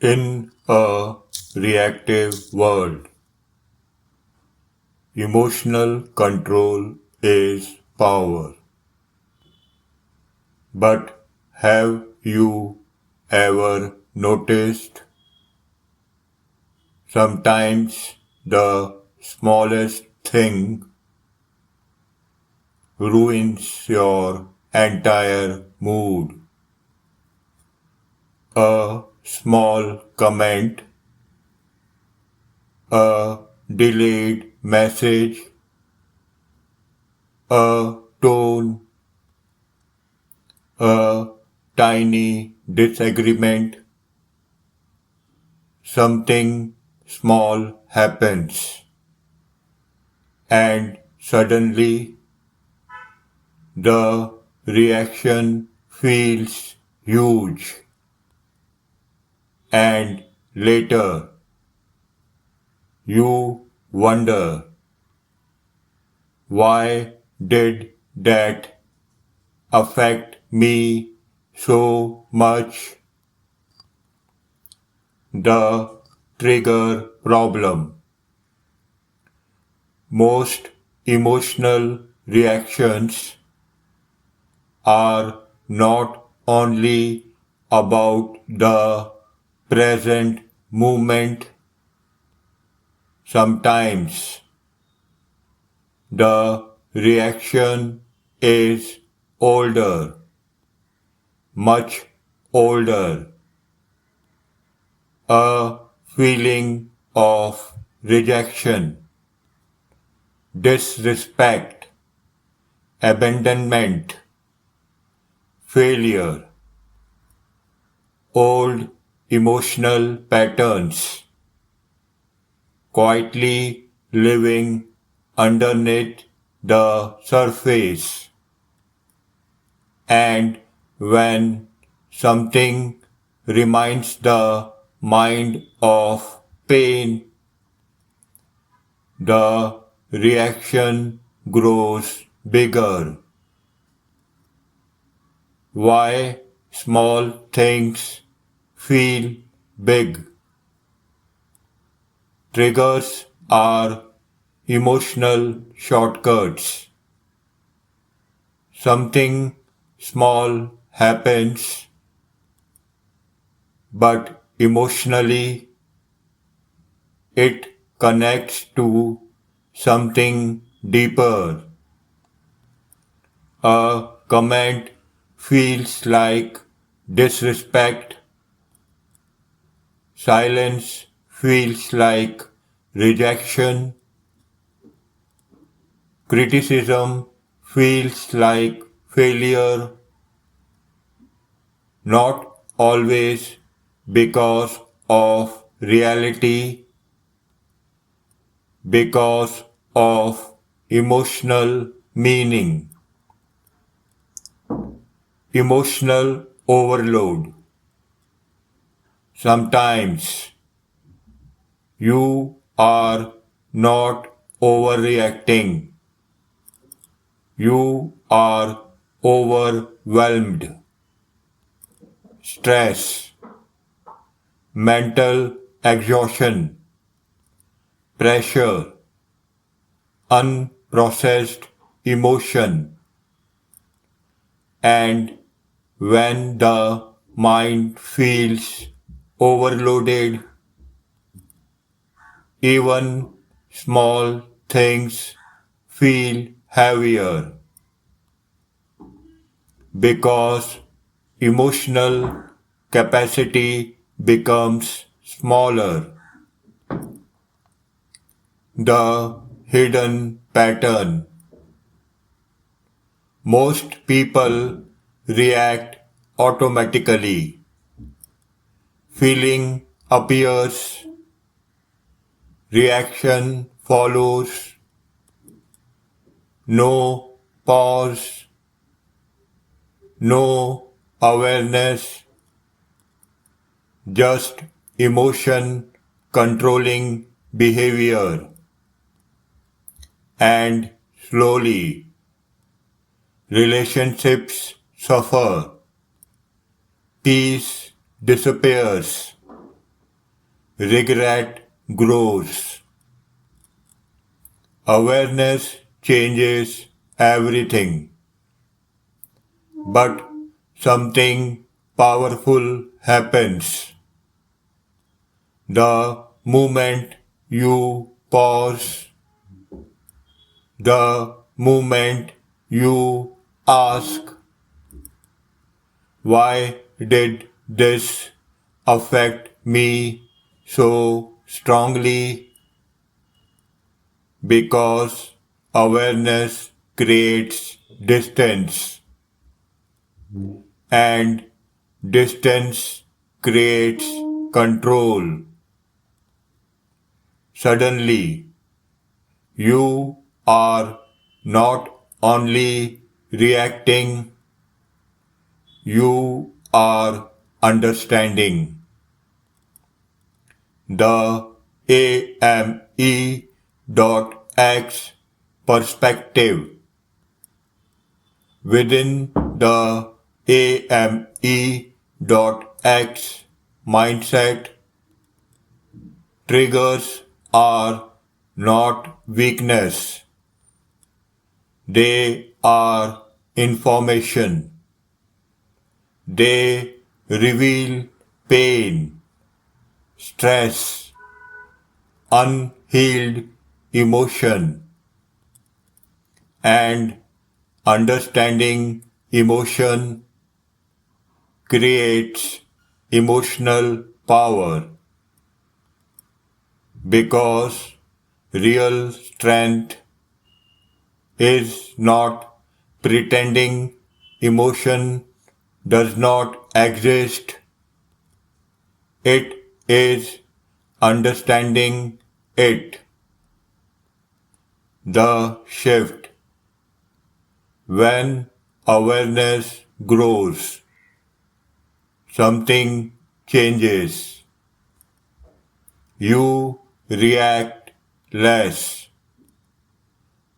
In a reactive world, emotional control is power. But have you ever noticed sometimes the smallest thing ruins your entire mood? A small comment, a delayed message, a tone, a tiny disagreement, something small happens, and suddenly the reaction feels huge, and later you wonder, why did that affect me so much? The trigger problem. Most emotional reactions are not only about the present moment. Sometimes the reaction is older, much older, a feeling of rejection, disrespect, abandonment, failure, old emotional patterns quietly living underneath the surface. And when something reminds the mind of pain, the reaction grows bigger. Why small things feel big? Triggers are emotional shortcuts. Something small happens, but emotionally it connects to something deeper. A comment feels like disrespect. Silence feels like rejection. Criticism feels like failure. Not always because of reality, because of emotional meaning, emotional overload. Sometimes you are not overreacting, you are overwhelmed. Stress, mental exhaustion, pressure, unprocessed emotion, and when the mind feels overloaded, even small things feel heavier because emotional capacity becomes smaller. The hidden pattern. Most people react automatically. Feeling appears, reaction follows, no pause, no awareness, just emotion controlling behavior. And slowly, relationships suffer, peace disappears, regret grows. Awareness changes everything. But something powerful happens. The moment you pause, the moment you ask, why did this affect me so strongly? Because awareness creates distance, and distance creates control. Suddenly, you are not only reacting, you are understanding. The AME.X perspective. Within the AME.X mindset, triggers are not weakness, they are information. They reveal pain, stress, unhealed emotion, and understanding emotion creates emotional power, because real strength is not pretending emotion does not exist. It is understanding it. The shift. When awareness grows, something changes. You react less,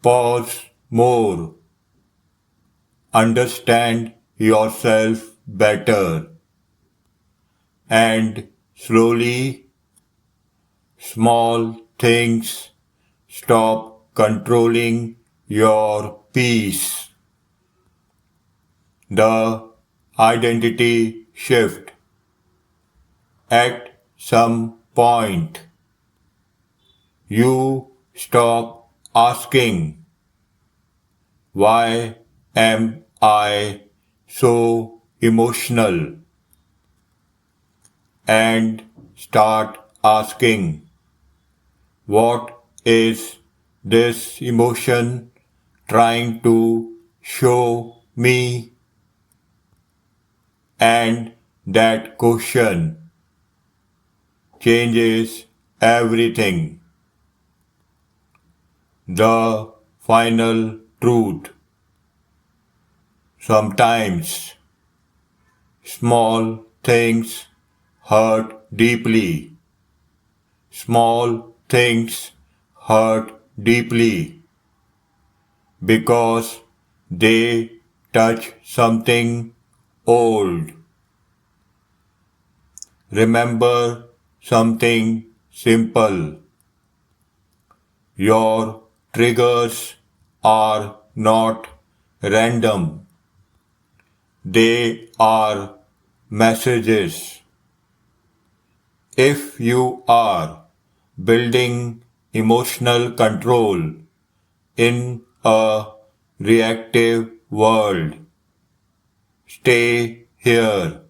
pause more, understand yourself better, and slowly small things stop controlling your peace. The identity shift. At some point, you stop asking, why am I so emotional? And start asking, what is this emotion trying to show me? And that question changes everything. The final truth. Sometimes small things hurt deeply. Small things hurt deeply because they touch something old. Remember something simple. Your triggers are not random. They are messages. If you are building emotional control in a reactive world, stay here.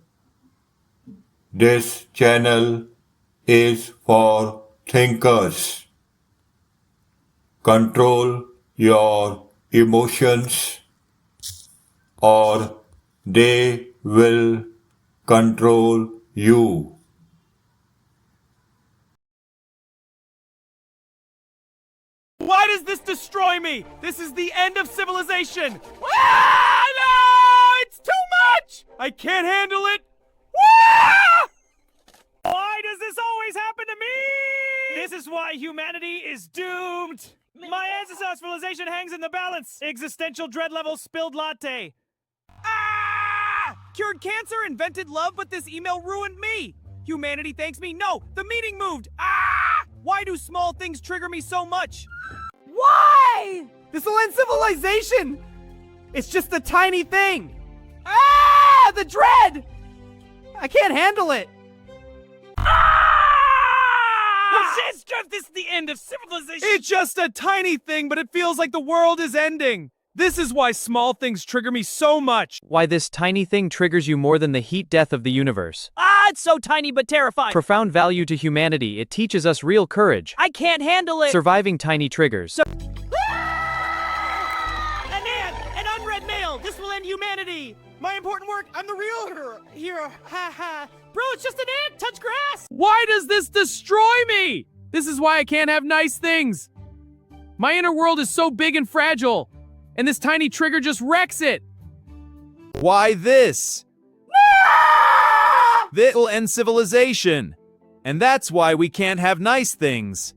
This channel is for thinkers. Control your emotions, or they will control you. Why does this destroy me? This is the end of civilization! Ah, no! It's too much! I can't handle it! Ah! Why does this always happen to me? This is why humanity is doomed! My ancestor civilization hangs in the balance! Existential dread level spilled latte. Ah! Cured cancer, invented love, but this email ruined me! Humanity thanks me. No, the meeting moved. Ah! Why do small things trigger me so much? Why? This will end civilization. It's just a tiny thing. Ah! The dread! I can't handle it. This is the end of civilization. It's just a tiny thing, but it feels like the world is ending. This is why small things trigger me so much. Why this tiny thing triggers you more than the heat death of the universe. Ah, it's so tiny but terrifying. Profound value to humanity, it teaches us real courage. I can't handle it. Surviving tiny triggers. An ant! An unread mail! This will end humanity! My important work, I'm the real hero. Ha ha. Bro, it's just an ant! Touch grass! Why does this destroy me? This is why I can't have nice things. My inner world is so big and fragile, and this tiny trigger just wrecks it. Why this? This will end civilization. And that's why we can't have nice things.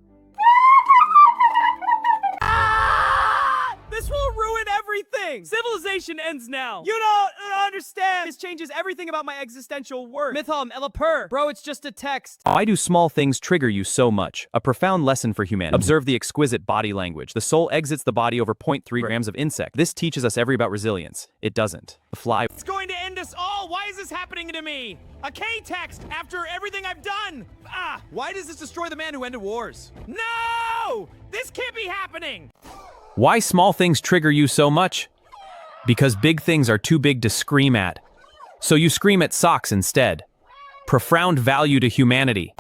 This will ruin everything! Civilization ends now! You don't understand! This changes everything about my existential worth. Mythom, Elapur. Bro, it's just a text. Why do small things trigger you so much? A profound lesson for humanity. Observe the exquisite body language. The soul exits the body over 0.3 grams of insect. This teaches us every about resilience. It doesn't. The fly. It's going to end us all! Why is this happening to me? A K-text after everything I've done! Ah! Why does this destroy the man who ended wars? No! This can't be happening! Why small things trigger you so much? Because big things are too big to scream at. So you scream at socks instead. Profound value to humanity.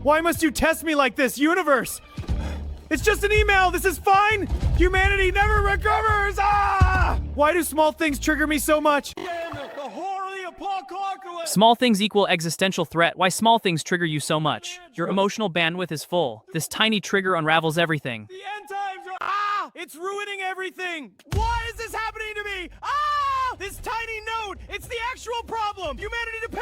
Why must you test me like this, universe? It's just an email, this is fine! Humanity never recovers! Ah! Why do small things trigger me so much? Damn it, the horror of the apocalypse! Small things equal existential threat. Why small things trigger you so much? Your emotional bandwidth is full. This tiny trigger unravels everything. The end times are— Ah! It's ruining everything! Why is this happening to me? Ah! This tiny note! It's the actual problem! Humanity depends